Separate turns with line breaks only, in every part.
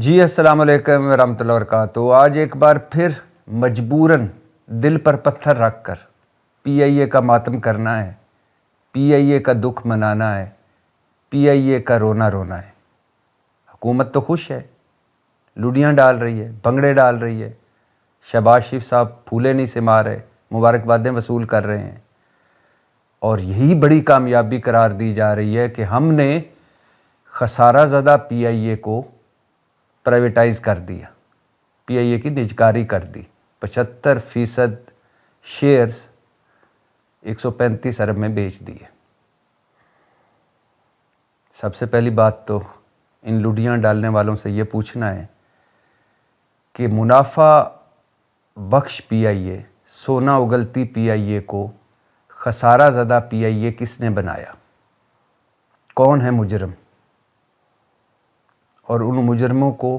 جی السلام علیکم ورحمۃ اللہ وبرکاتہ۔ آج ایک بار پھر مجبوراً دل پر پتھر رکھ کر پی آئی اے کا ماتم کرنا ہے، پی آئی اے کا دکھ منانا ہے، پی آئی اے کا رونا رونا ہے۔ حکومت تو خوش ہے، لڈیاں ڈال رہی ہے، بھنگڑے ڈال رہی ہے، شہباز شریف صاحب پھولے نہیں سما رہے، مبارکبادیں وصول کر رہے ہیں، اور یہی بڑی کامیابی قرار دی جا رہی ہے کہ ہم نے خسارہ زدہ پی آئی اے کو پرائیویٹائز کر دیا، پی آئی اے کی نجکاری کر دی، 75% شیئرز 135 ارب میں بیچ دیے۔ سب سے پہلی بات تو ان لڈیاں ڈالنے والوں سے یہ پوچھنا ہے کہ منافع بخش پی آئی اے، سونا اگلتی پی آئی اے کو خسارہ زدہ پی آئی اے کس نے بنایا؟ کون ہے مجرم؟ اور ان مجرموں کو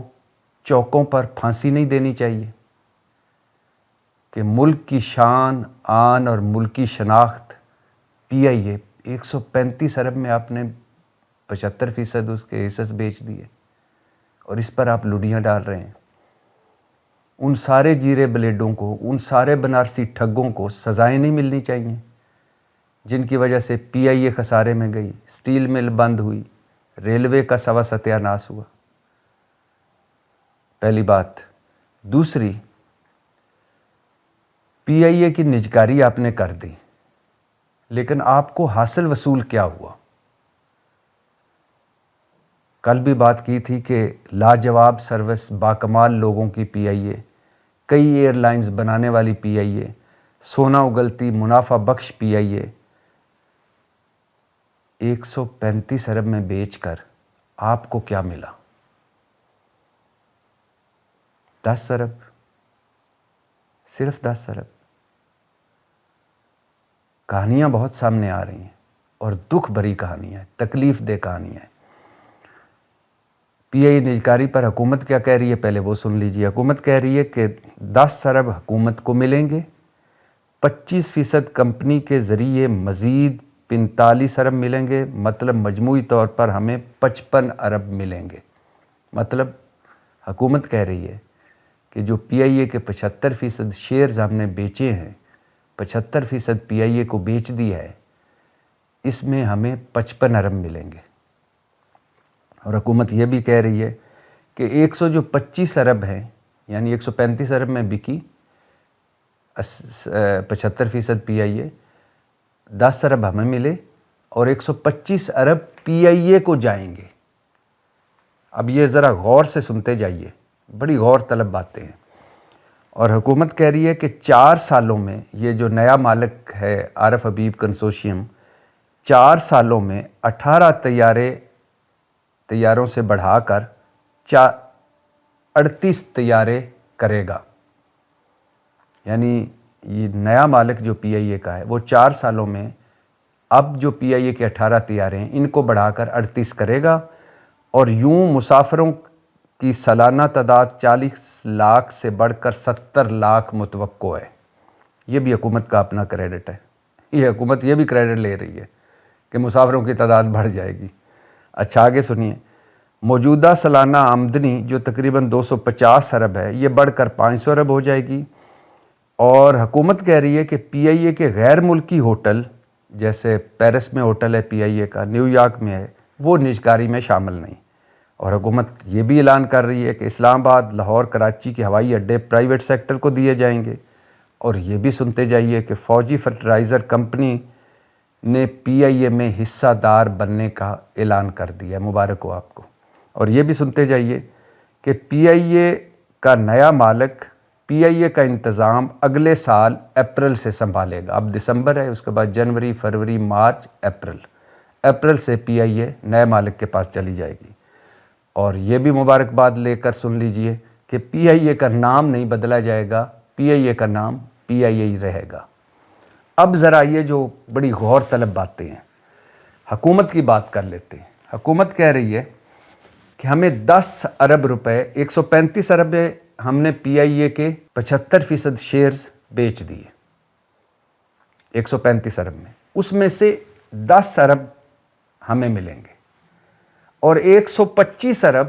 چوکوں پر پھانسی نہیں دینی چاہیے کہ ملک کی شان، آن اور ملکی شناخت پی آئی اے 135 ارب میں آپ نے 75% اس کے حصص بیچ دیے، اور اس پر آپ لڈیاں ڈال رہے ہیں۔ ان سارے جیرے بلیڈوں کو، ان سارے بنارسی ٹھگوں کو سزائیں نہیں ملنی چاہیے جن کی وجہ سے پی آئی اے خسارے میں گئی، سٹیل مل بند ہوئی، ریلوے کا سوا ستیہ ناش ہوا؟ پہلی بات۔ دوسری، پی آئی اے کی نجکاری آپ نے کر دی، لیکن آپ کو حاصل وصول کیا ہوا؟ کل بھی بات کی تھی کہ لاجواب سروس، باکمال لوگوں کی پی آئی اے، کئی ایئر لائنز بنانے والی پی آئی اے، سونا اگلتی منافع بخش پی آئی اے 135 ارب میں بیچ کر آپ کو کیا ملا؟ 10 ارب، صرف 10 ارب۔ کہانیاں بہت سامنے آ رہی ہیں، اور دکھ بھری کہانیاں ہیں، تکلیف دہ کہانیاں ہیں۔ پی آئی اے نجکاری پر حکومت کیا کہہ رہی ہے، پہلے وہ سن لیجیے۔ حکومت کہہ رہی ہے کہ 10 ارب حکومت کو ملیں گے، 25% کمپنی کے ذریعے مزید 45 ارب ملیں گے، مطلب مجموعی طور پر ہمیں 55 ارب ملیں گے۔ مطلب حکومت کہہ رہی ہے کہ جو پی آئی اے کے 75% شیئرز ہم نے بیچے ہیں، 75% پی آئی اے کو بیچ دیا ہے، اس میں ہمیں 55 ارب ملیں گے۔ اور حکومت یہ بھی کہہ رہی ہے کہ 125 ارب ہیں، یعنی 135 ارب میں بکی 75% پی آئی اے، 10 ارب ہمیں ملے اور 125 ارب پی آئی اے کو جائیں گے۔ اب یہ ذرا غور سے سنتے جائیے، بڑی غور طلب باتیں ہیں۔ اور حکومت کہہ رہی ہے کہ 4 سالوں میں یہ جو نیا مالک ہے عارف حبیب کنسورشیم، 4 سالوں میں 18 طیاروں سے بڑھا کر 38 طیارے کرے گا۔ یعنی یہ نیا مالک جو پی آئی اے کا ہے وہ 4 سالوں میں اب جو پی آئی اے کے 18 طیارے ہیں ان کو بڑھا کر 38 کرے گا، اور یوں مسافروں کی سالانہ تعداد 40 لاکھ سے بڑھ کر 70 لاکھ متوقع ہے۔ یہ بھی حکومت کا اپنا کریڈٹ ہے، یہ حکومت یہ بھی کریڈٹ لے رہی ہے کہ مسافروں کی تعداد بڑھ جائے گی۔ اچھا آگے سنیے۔ موجودہ سالانہ آمدنی جو تقریباً 250 ارب ہے، یہ بڑھ کر 500 ارب ہو جائے گی۔ اور حکومت کہہ رہی ہے کہ پی آئی اے کے غیر ملکی ہوٹل، جیسے پیرس میں ہوٹل ہے پی آئی اے کا، نیو یارک میں ہے، وہ نجکاری میں شامل نہیں۔ اور حکومت یہ بھی اعلان کر رہی ہے کہ اسلام آباد، لاہور، کراچی کے ہوائی اڈے پرائیویٹ سیکٹر کو دیے جائیں گے۔ اور یہ بھی سنتے جائیے کہ فوجی فرٹیلائزر کمپنی نے پی آئی اے میں حصہ دار بننے کا اعلان کر دیا ہے، مبارک ہو آپ کو۔ اور یہ بھی سنتے جائیے کہ پی آئی اے کا نیا مالک پی آئی اے کا انتظام اگلے سال اپریل سے سنبھالے گا۔ اب دسمبر ہے، اس کے بعد جنوری، فروری، مارچ، اپریل سے پی آئی اے نئے مالک کے پاس چلی جائے گی۔ اور یہ بھی مبارکباد لے کر سن لیجئے کہ پی آئی اے کا نام نہیں بدلا جائے گا، پی آئی اے کا نام پی آئی اے ہی رہے گا۔ اب ذرا یہ جو بڑی غور طلب باتیں ہیں، حکومت کی بات کر لیتے ہیں۔ حکومت کہہ رہی ہے کہ ہمیں 10 ارب روپے، 135 ارب ہم نے پی آئی اے کے 75% شیئرز بیچ دیے 135 ارب میں، اس میں سے 10 ارب ہمیں ملیں گے، اور 125 ارب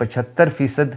75%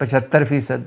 75%।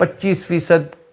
25%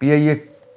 PIA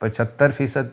75%,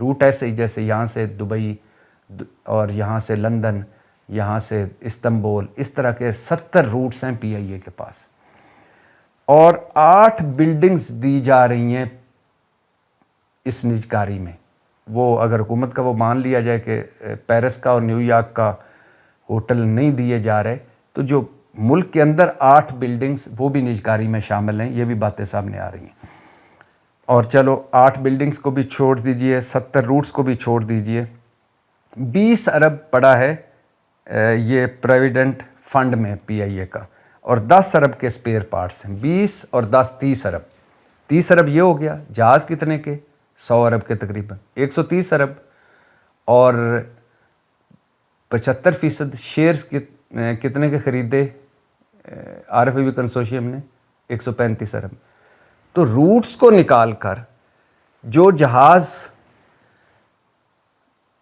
روٹ ایسے ہی جیسے یہاں سے دبئی اور یہاں سے لندن، یہاں سے استنبول، اس طرح کے 70 روٹس ہیں پی آئی اے کے پاس، اور 8 بلڈنگز دی جا رہی ہیں اس نجکاری میں۔ وہ اگر حکومت کا وہ مان لیا جائے کہ پیرس کا اور نیو یارک کا ہوٹل نہیں دیے جا رہے، تو جو ملک کے اندر 8 بلڈنگز وہ بھی نجکاری میں شامل ہیں، یہ بھی باتیں سامنے آ رہی ہیں۔ اور چلو 8 بلڈنگز کو بھی چھوڑ دیجئے، 70 روٹس کو بھی چھوڑ دیجئے، 20 ارب پڑا ہے یہ پرویڈنٹ فنڈ میں پی آئی اے کا، اور 10 ارب کے سپیئر پارٹس ہیں۔ 20 اور 10 30 ارب، 30 ارب یہ ہو گیا۔ جہاز کتنے کے؟ 100 ارب کے تقریباً، 130 ارب، اور 75% شیئرز کتنے کے خریدے آر ایف بی کنسورشیم نے؟ 135 ارب۔ تو روٹس کو نکال کر جو جہاز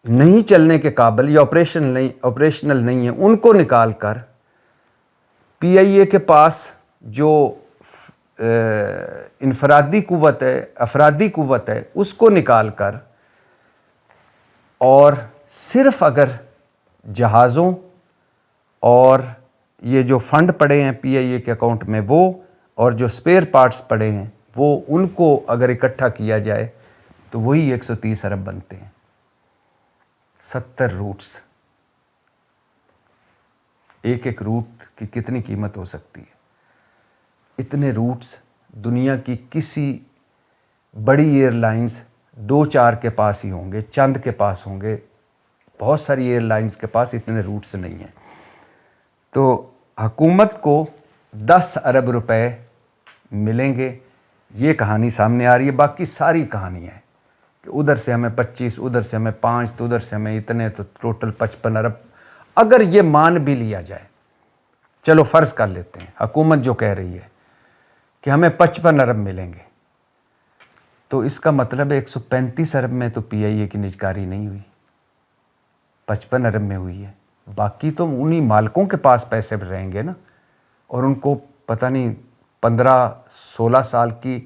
نہیں چلنے کے قابل یا آپریشنل نہیں ہیں، ان کو نکال کر پی آئی اے کے پاس جو انفرادی قوت ہے، افرادی قوت ہے، اس کو نکال کر، اور صرف اگر جہازوں اور یہ جو فنڈ پڑے ہیں پی آئی اے کے اکاؤنٹ میں وہ، اور جو سپیئر پارٹس پڑے ہیں وہ، ان کو اگر اکٹھا کیا جائے تو وہی 130 ارب بنتے ہیں۔ 70 روٹس، ایک ایک روٹ کی کتنی قیمت ہو سکتی ہے؟ اتنے روٹس دنیا کی کسی بڑی ایئر لائنز 2-4 کے پاس ہی ہوں گے، چند کے پاس ہوں گے، بہت ساری ایئر لائنز کے پاس اتنے روٹس نہیں ہیں۔ تو حکومت کو 10 ارب روپے ملیں گے، یہ کہانی سامنے آ رہی ہے۔ باقی ساری کہانی ہے کہ ادھر سے ہمیں 25، ادھر سے ہمیں 5، تو ادھر سے ہمیں اتنے، تو ٹوٹل 55 ارب۔ اگر یہ مان بھی لیا جائے، چلو فرض کر لیتے ہیں حکومت جو کہہ رہی ہے کہ ہمیں 55 ارب ملیں گے، تو اس کا مطلب 135 ارب میں تو پی آئی اے کی نجکاری نہیں ہوئی، 55 ارب میں ہوئی ہے۔ باقی تو انہی مالکوں کے پاس پیسے رہیں گے نا، اور ان کو پتہ نہیں 15-16 سال کی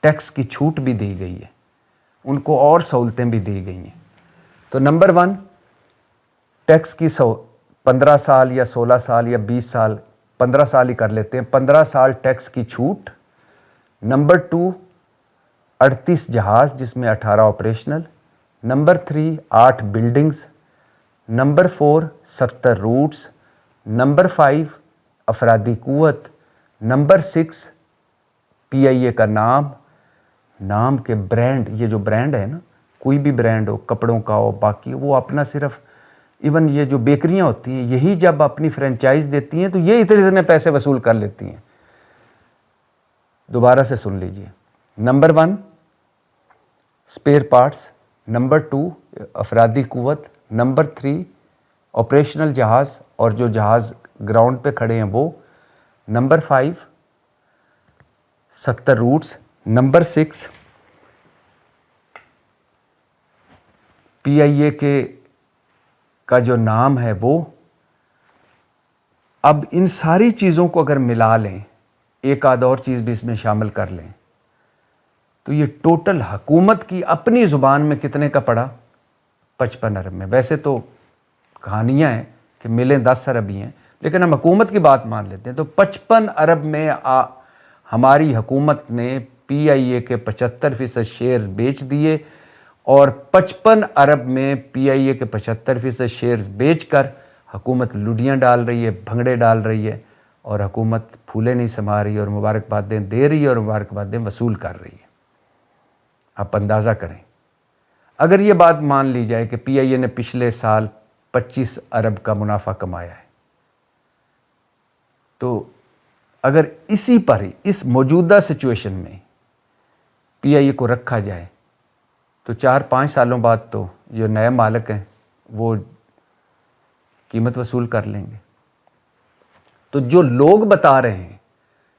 ٹیکس کی چھوٹ بھی دی گئی ہے، ان کو اور سہولتیں بھی دی گئی ہیں۔ تو نمبر 1، ٹیکس کی 15 سال یا 16 سال یا 20 سال، 15 سال ہی کر لیتے ہیں، 15 سال ٹیکس کی چھوٹ۔ نمبر 2، 38 جہاز جس میں 18 operational. Number 3، 8 buildings. Number 4، 70 roots. Number 5، افرادی قوت۔ نمبر 6، پی آئی اے کا نام کے برانڈ، یہ جو برانڈ ہے نا، کوئی بھی برانڈ ہو، کپڑوں کا ہو، باقی وہ اپنا صرف، ایون یہ جو بیکریاں ہوتی ہیں یہی جب اپنی فرینچائز دیتی ہیں تو یہ اتنے پیسے وصول کر لیتی ہیں۔ دوبارہ سے سن لیجئے، نمبر 1 سپیئر پارٹس، نمبر 2 افرادی قوت، نمبر 3 آپریشنل جہاز اور جو جہاز گراؤنڈ پہ کھڑے ہیں وہ، نمبر 5 70 روٹس، نمبر 6 پی آئی اے کا جو نام ہے وہ۔ اب ان ساری چیزوں کو اگر ملا لیں، ایک آدھ اور چیز بھی اس میں شامل کر لیں، تو یہ ٹوٹل حکومت کی اپنی زبان میں کتنے کا پڑا؟ 55 ارب میں۔ ویسے تو کہانیاں ہیں کہ ملیں 10 ارب ہی ہیں، لیکن ہم حکومت کی بات مان لیتے ہیں، تو 55 ارب میں ہماری حکومت نے پی آئی اے کے 75% شیئرز بیچ دیے، اور 55 ارب میں پی آئی اے کے 75% شیئرز بیچ کر حکومت لڈیاں ڈال رہی ہے، بھنگڑے ڈال رہی ہے، اور حکومت پھولے نہیں سما رہی، اور مبارکبادیں دے رہی ہے، اور مبارکبادیں وصول کر رہی ہے۔ آپ اندازہ کریں، اگر یہ بات مان لی جائے کہ پی آئی اے نے پچھلے سال 25 ارب کا منافع کمایا ہے، تو اگر اسی پر ہی، اس موجودہ سچویشن میں پی آئی اے کو رکھا جائے، تو 4-5 سالوں بعد تو جو نئے مالک ہیں وہ قیمت وصول کر لیں گے۔ تو جو لوگ بتا رہے ہیں،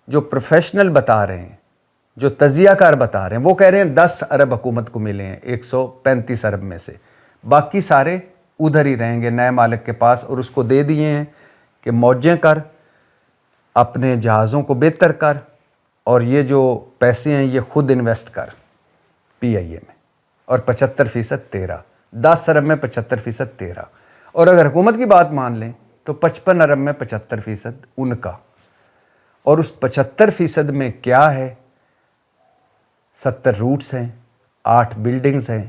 جو پروفیشنل بتا رہے ہیں، جو تجزیہ کار بتا رہے ہیں، وہ کہہ رہے ہیں 10 ارب حکومت کو ملے ہیں 135 ارب میں سے، باقی سارے ادھر ہی رہیں گے نئے مالک کے پاس، اور اس کو دے دیے ہیں کہ موجیں کر، اپنے جہازوں کو بہتر کر، اور یہ جو پیسے ہیں یہ خود انویسٹ کر پی آئی اے میں۔ اور 75% 13, 10 ارب میں 75% 13. اور اگر حکومت کی بات مان لیں تو 55 ارب میں 75% ان کا. اور اس 75% میں کیا ہے؟ 70 روٹس ہیں، 8 بلڈنگز ہیں،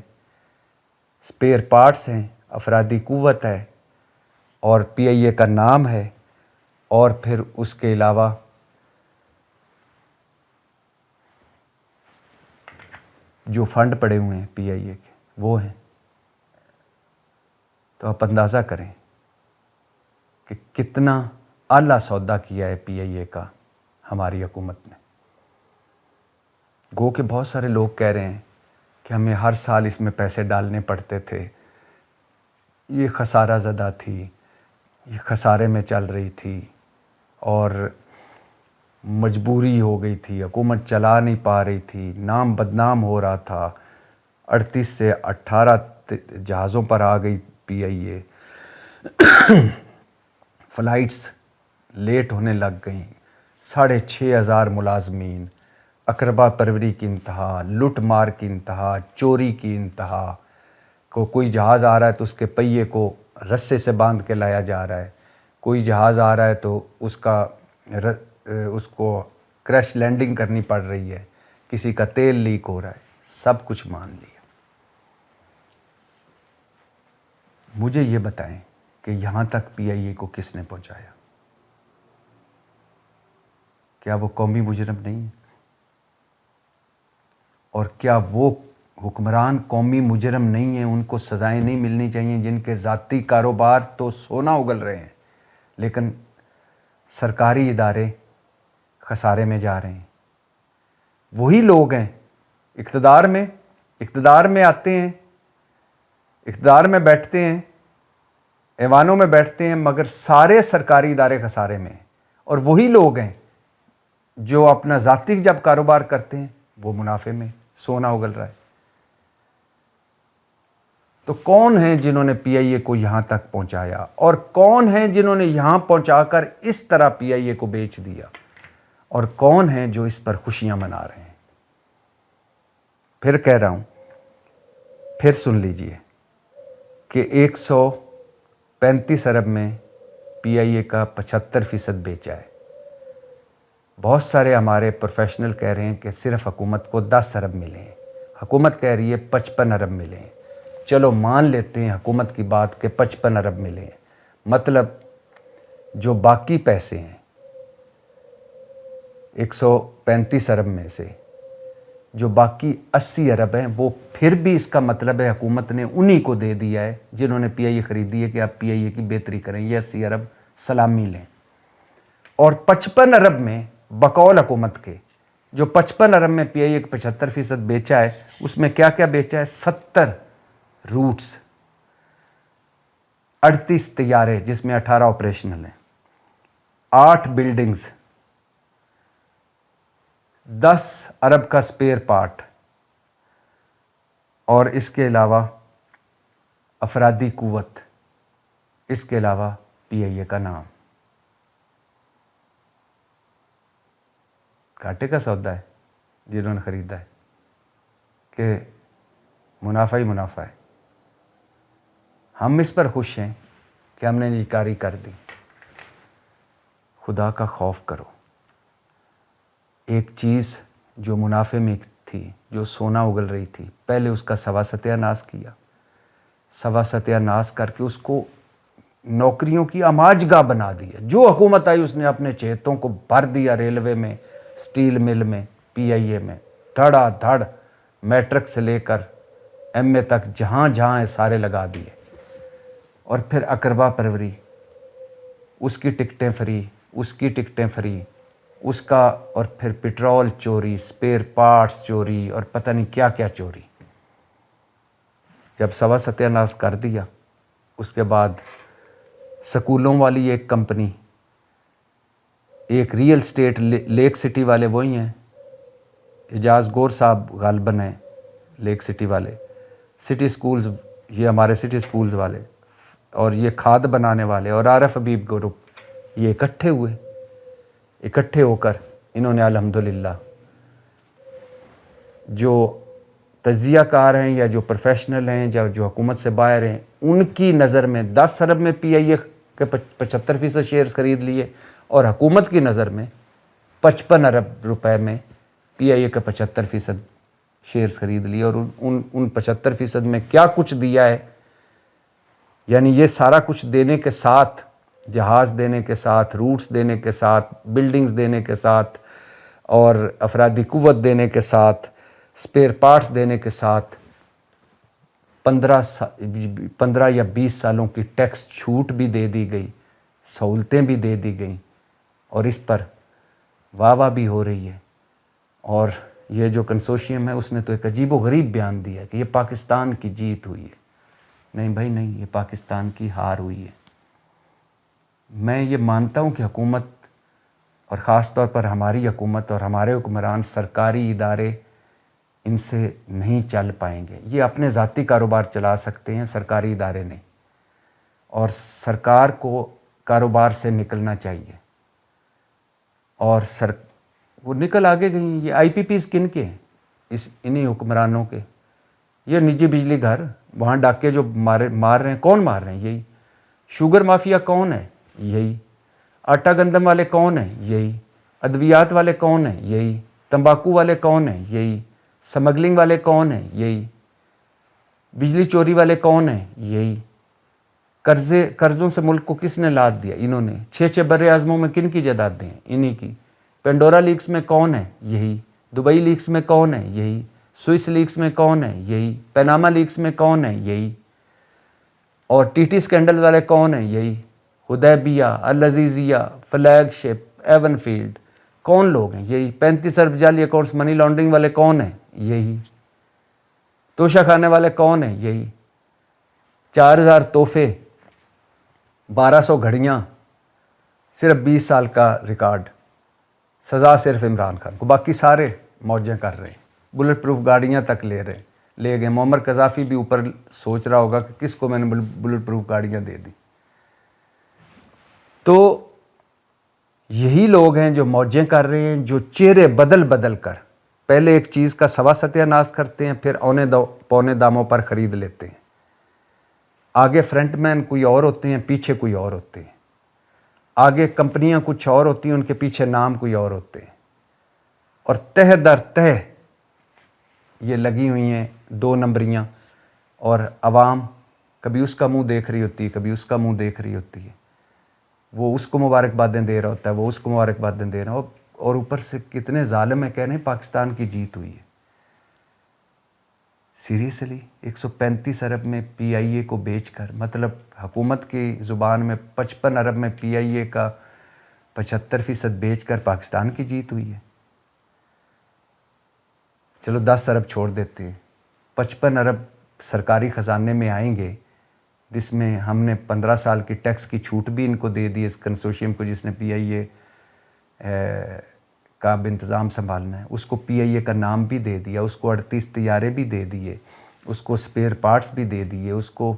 اسپیئر پارٹس ہیں، افرادی قوت ہے، اور پی آئی اے کا نام ہے، اور پھر اس کے علاوہ جو فنڈ پڑے ہوئے ہیں پی آئی اے کے وہ ہیں. تو آپ اندازہ کریں کہ کتنا اعلیٰ سودا کیا ہے پی آئی اے کا ہماری حکومت نے. گو کہ بہت سارے لوگ کہہ رہے ہیں کہ ہمیں ہر سال اس میں پیسے ڈالنے پڑتے تھے، یہ خسارہ زدہ تھی، یہ خسارے میں چل رہی تھی اور مجبوری ہو گئی تھی، حکومت چلا نہیں پا رہی تھی، نام بدنام ہو رہا تھا. 38 سے 18 جہازوں پر آ گئی پی آئی اے، فلائٹس لیٹ ہونے لگ گئیں، 6,500 ملازمین، اقربا پروری کی انتہا، لوٹ مار کی انتہا، چوری کی انتہا. کوئی جہاز آ رہا ہے تو اس کے پہیے کو رسے سے باندھ کے لایا جا رہا ہے، کوئی جہاز آ رہا ہے تو اس کو کریش لینڈنگ کرنی پڑ رہی ہے، کسی کا تیل لیک ہو رہا ہے. سب کچھ مان لیا. مجھے یہ بتائیں کہ یہاں تک پی آئی اے کو کس نے پہنچایا؟ کیا وہ قومی مجرم نہیں ہے؟ اور کیا وہ حکمران قومی مجرم نہیں ہیں؟ ان کو سزائیں نہیں ملنی چاہیے جن کے ذاتی کاروبار تو سونا اگل رہے ہیں لیکن سرکاری ادارے خسارے میں جا رہے ہیں؟ وہی لوگ ہیں اقتدار میں آتے ہیں، اقتدار میں بیٹھتے ہیں، ایوانوں میں بیٹھتے ہیں، مگر سارے سرکاری ادارے خسارے میں ہیں. اور وہی لوگ ہیں جو اپنا ذاتی جب کاروبار کرتے ہیں وہ منافع میں سونا اگل رہا ہے. تو کون ہیں جنہوں نے پی آئی اے کو یہاں تک پہنچایا، اور کون ہیں جنہوں نے یہاں پہنچا کر اس طرح پی آئی اے کو بیچ دیا، اور کون ہیں جو اس پر خوشیاں منا رہے ہیں؟ پھر کہہ رہا ہوں، پھر سن لیجئے کہ 135 ارب میں پی آئی اے کا 75% بیچا ہے. بہت سارے ہمارے پروفیشنل کہہ رہے ہیں کہ صرف حکومت کو 10 ارب ملے ہیں، حکومت کہہ رہی ہے 55 ارب ملے ہیں. چلو مان لیتے ہیں حکومت کی بات کہ 55 ارب ملے ہیں. مطلب جو باقی پیسے ہیں 135 ارب میں سے جو باقی 80 ارب ہیں، وہ پھر بھی اس کا مطلب ہے حکومت نے انہی کو دے دیا ہے جنہوں نے پی آئی اے خریدی ہے کہ آپ پی آئی اے کی بہتری کریں، یہ 80 ارب سلامی لیں. اور 55 ارب میں بقول حکومت کے جو 55 ارب میں پی آئی اے 75% بیچا ہے، اس میں کیا کیا بیچا ہے؟ 70 روٹس، 38 طیارے جس میں 18 آپریشنل ہیں، 8 بلڈنگز، 10 ارب کا سپیئر پارٹ، اور اس کے علاوہ افرادی قوت، اس کے علاوہ پی آئی اے کا نام. گھاٹے کا سودا ہے جنہوں نے خریدا ہے کہ منافع ہی منافع ہے. ہم اس پر خوش ہیں کہ ہم نے نیکاری کر دی. خدا کا خوف کرو. ایک چیز جو منافع میں تھی، جو سونا اگل رہی تھی، پہلے اس کا سوا ستیہ ناش کیا، سوا ستیہ ناش کر کے اس کو نوکریوں کی آماج گاہ بنا دیا. جو حکومت آئی اس نے اپنے چہتوں کو بھر دیا، ریلوے میں، سٹیل مل میں، پی آئی اے میں، دھڑا دھڑ، میٹرک سے لے کر ایم اے تک جہاں جہاں سارے لگا دیے. اور پھر اقربا پروری، اس کی ٹکٹیں فری، اس کی ٹکٹیں فری، اس کا، اور پھر پٹرول چوری، سپیئر پارٹس چوری، اور پتہ نہیں کیا کیا چوری. جب سوا ستیہ ناش کر دیا، اس کے بعد سکولوں والی ایک کمپنی، ایک ریئل اسٹیٹ لیک سٹی والے وہی ہیں، اعجاز گور صاحب غالباً ہیں لیک سٹی والے، سٹی سکولز، یہ ہمارے سٹی سکولز والے، اور یہ کھاد بنانے والے، اور عارف حبیب گروپ، یہ اکٹھے ہو کر انہوں نے الحمدللہ جو تجزیہ کار ہیں یا جو پروفیشنل ہیں یا جو حکومت سے باہر ہیں، ان کی نظر میں 10 ارب میں پی آئی اے کے 75% شیئرز خرید لیے، اور حکومت کی نظر میں 55 ارب روپے میں پی آئی اے کے 75% شیئرز خرید لیے، اور ان 75% میں کیا کچھ دیا ہے، یعنی یہ سارا کچھ دینے کے ساتھ، جہاز دینے کے ساتھ، روٹس دینے کے ساتھ، بلڈنگز دینے کے ساتھ، اور افرادی قوت دینے کے ساتھ، اسپیئر پارٹس دینے کے ساتھ 15 یا 20 سالوں کی ٹیکس چھوٹ بھی دے دی گئی، سہولتیں بھی دے دی گئیں، اور اس پر واہ واہ بھی ہو رہی ہے۔ اور یہ جو کنسورشیم ہے اس نے تو ایک عجیب و غریب بیان دیا ہے کہ یہ پاکستان کی جیت ہوئی ہے۔ نہیں بھائی نہیں، یہ پاکستان کی ہار ہوئی ہے۔ میں یہ مانتا ہوں کہ حکومت، اور خاص طور پر ہماری حکومت اور ہمارے حکمران، سرکاری ادارے ان سے نہیں چل پائیں گے۔ یہ اپنے ذاتی کاروبار چلا سکتے ہیں، سرکاری ادارے نہیں، اور سرکار کو کاروبار سے نکلنا چاہیے، اور وہ نکل آگے گئی۔ یہ آئی پی پیز کن کے ہیں؟ انہی حکمرانوں کے۔ یہ نجی بجلی گھر، وہاں ڈاکے جو مار رہے ہیں، کون مار رہے ہیں؟ یہی۔ شوگر مافیا کون ہے؟ یہی۔ آٹا گندم والے کون ہیں؟ یہی۔ ادویات والے کون ہیں؟ یہی۔ تمباکو والے کون ہیں؟ یہی۔ سمگلنگ والے کون ہیں؟ یہی۔ بجلی چوری والے کون ہیں؟ یہی۔ قرضوں سے ملک کو کس نے لاد دیا؟ انہوں نے۔ 6 بر اعظموں میں کن کی جائیدادیں ہیں؟ انہی کی۔ پینڈورا لیکس میں کون ہے؟ یہی۔ دبئی لیکس میں کون ہے؟ یہی۔ سوئس لیکس میں کون ہے؟ یہی۔ پیناما لیکس میں کون ہے؟ یہی۔ اور ٹی ٹی سکینڈل والے کون ہیں؟ یہی۔ حدیبیہ، العزیزیہ، فلیگ شپ، ایون فیلڈ، کون لوگ ہیں؟ یہی۔ 35 ارب جعلی اکاؤنٹس منی لانڈرنگ والے کون ہیں؟ یہی۔ توشہ کھانے والے کون ہیں؟ یہی۔ 4000 تحفے، 1200 گھڑیاں، صرف 20 سال کا ریکارڈ، سزا صرف عمران خان کو، باقی سارے موجیں کر رہے ہیں، بلٹ پروف گاڑیاں تک لے گئے۔ معمر قذافی بھی اوپر سوچ رہا ہوگا کہ کس کو میں نے بلٹ پروف گاڑیاں دے دی۔ تو یہی لوگ ہیں جو موجیں کر رہے ہیں، جو چہرے بدل کر پہلے ایک چیز کا سوا ستیہ ناش کرتے ہیں، پھر اونے پونے داموں پر خرید لیتے ہیں۔ آگے فرنٹ مین کوئی اور ہوتے ہیں، پیچھے کوئی اور ہوتے ہیں۔ آگے کمپنیاں کچھ اور ہوتی ہیں، ان کے پیچھے نام کوئی اور ہوتے ہیں، اور تہ در تہ یہ لگی ہوئی ہیں 2 نمبریاں، اور عوام کبھی اس کا منہ دیکھ رہی ہوتی ہے، کبھی اس کا منہ دیکھ رہی ہوتی ہے۔ وہ اس کو مبارکبادیں دے رہا ہوتا ہے، وہ اس کو مبارکبادیں دے رہا ہے، اور اوپر سے کتنے ظالم ہیں، کہہ رہے ہیں پاکستان کی جیت ہوئی ہے۔ سیریسلی 135 ارب میں پی آئی اے کو بیچ کر، مطلب حکومت کی زبان میں 55 ارب میں پی آئی اے کا 75% بیچ کر پاکستان کی جیت ہوئی ہے۔ چلو 10 ارب چھوڑ دیتے ہیں، 55 ارب سرکاری خزانے میں آئیں گے، جس میں ہم نے 15 سال کی ٹیکس کی چھوٹ بھی ان کو دے دی، اس کنسورشیم کو جس نے پی آئی اے کا اب انتظام سنبھالنا ہے، اس کو پی آئی اے کا نام بھی دے دیا، اس کو 38 طیارے بھی دے دیے، اس کو اسپیئر پارٹس بھی دے دیے، اس کو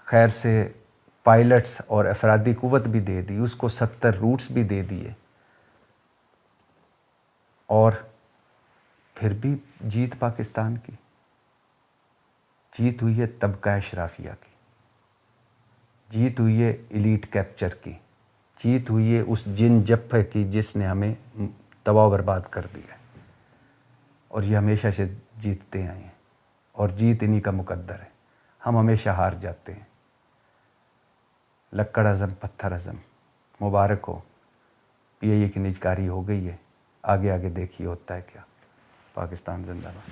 خیر سے پائلٹس اور افرادی قوت بھی دے دی، اس کو 70 روٹس بھی دے دیے، اور پھر بھی جیت پاکستان کی جیت ہوئی ہے، طبقہ اشرافیہ کی جیت ہوئی ہے، ایلیٹ کیپچر کی جیت ہوئی ہے، اس جن جپھے کی جس نے ہمیں تباہ و برباد کر دیا، اور یہ ہمیشہ سے جیتتے آئے ہیں، اور جیت انہی کا مقدر ہے۔ ہم ہمیشہ ہار جاتے ہیں۔ لکڑ عزم پتھر عزم، مبارک ہو، پی آئی اے کی نجکاری ہو گئی ہے، آگے دیکھیے ہوتا ہے کیا۔ پاکستان زندہ باد۔